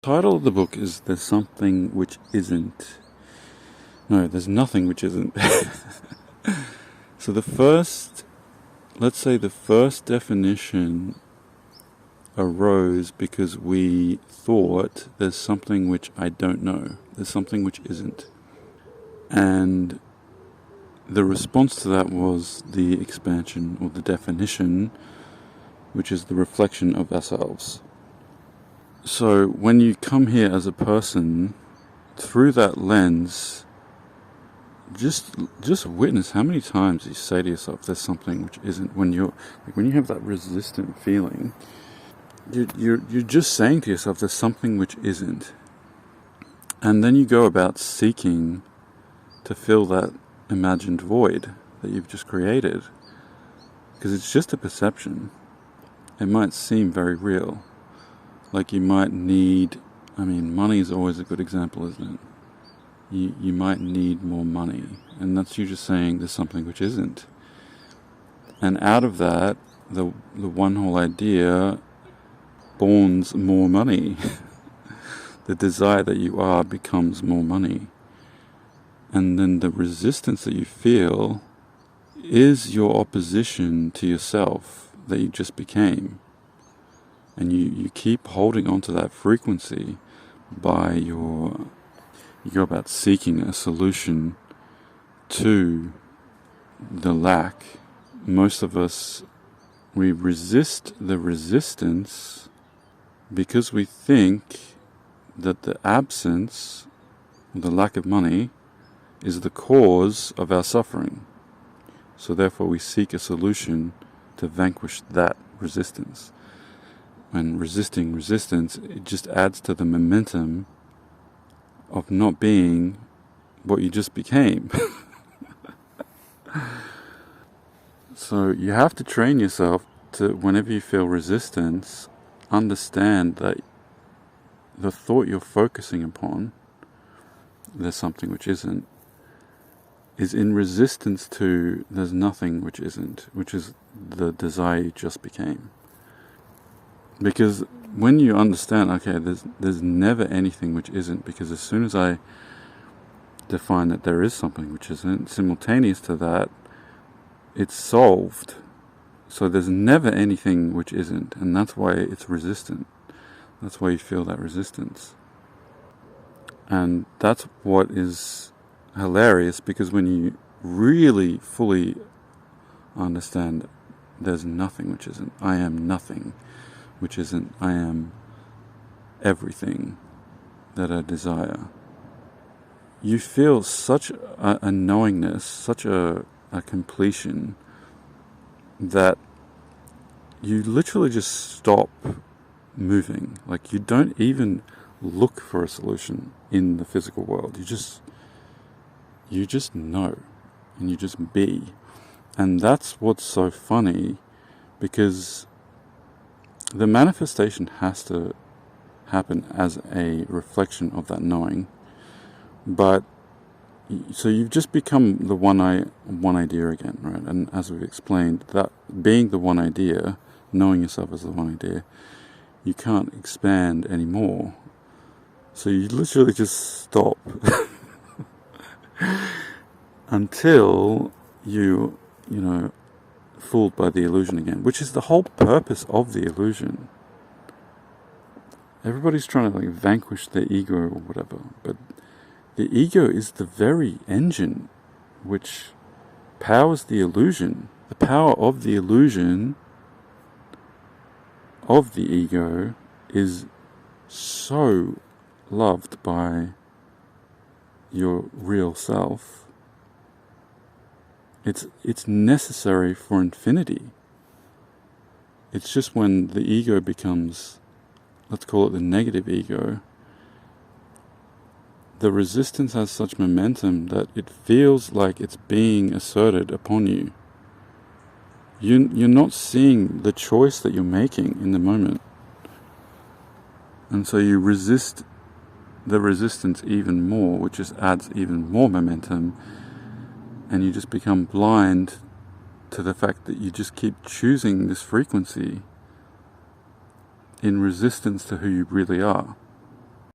Title of the book is There's Something Which Isn't. No, there's nothing which isn't. So let's say the first definition arose because we thought there's something which I don't know. There's something which isn't. And the response to that was the expansion or the definition, which is the reflection of ourselves. So when you come here as a person, through that lens, just witness how many times you say to yourself, "There's something which isn't." When you have that resistant feeling, you're just saying to yourself, "There's something which isn't," and then you go about seeking to fill that imagined void that you've just created, because it's just a perception. It might seem very real. Like you might need, money is always a good example, isn't it? You might need more money, and that's you just saying there's something which isn't. And out of that, the one whole idea spawns more money. The desire that you are becomes more money. And then the resistance that you feel is your opposition to yourself that you just became. And you keep holding on to that frequency by you go about seeking a solution to the lack. Most of us, we resist the resistance because we think that the absence, the lack of money, is the cause of our suffering. So therefore we seek a solution to vanquish that resistance. And resisting resistance, it just adds to the momentum of not being what you just became. So you have to train yourself to, whenever you feel resistance, understand that the thought you're focusing upon, there's something which isn't, is in resistance to there's nothing which isn't, which is the desire you just became. Because when you understand, okay, there's never anything which isn't, because as soon as I define that there is something which isn't, simultaneous to that, it's solved. So there's never anything which isn't, and that's why it's resistant. That's why you feel that resistance. And that's what is hilarious, because when you really fully understand there's nothing which isn't, I am nothing which isn't, I am everything that I desire. You feel such a knowingness, such a completion, that you literally just stop moving. Like you don't even look for a solution in the physical world. You just know, and you just be. And that's what's so funny, because the manifestation has to happen as a reflection of that knowing. But so you've just become the one idea again, right? And as we've explained, that being the one idea, knowing yourself as the one idea, you can't expand anymore. So you literally just stop until you fooled by the illusion again, which is the whole purpose of the illusion. Everybody's trying to vanquish their ego or whatever, but the ego is the very engine which powers the illusion. The power of the illusion of the ego is so loved by your real self. It's necessary for infinity. It's just when the ego becomes, let's call it the negative ego, the resistance has such momentum that it feels like it's being asserted upon you. You're not seeing the choice that you're making in the moment. And so you resist the resistance even more, which just adds even more momentum. And you just become blind to the fact that you just keep choosing this frequency in resistance to who you really are.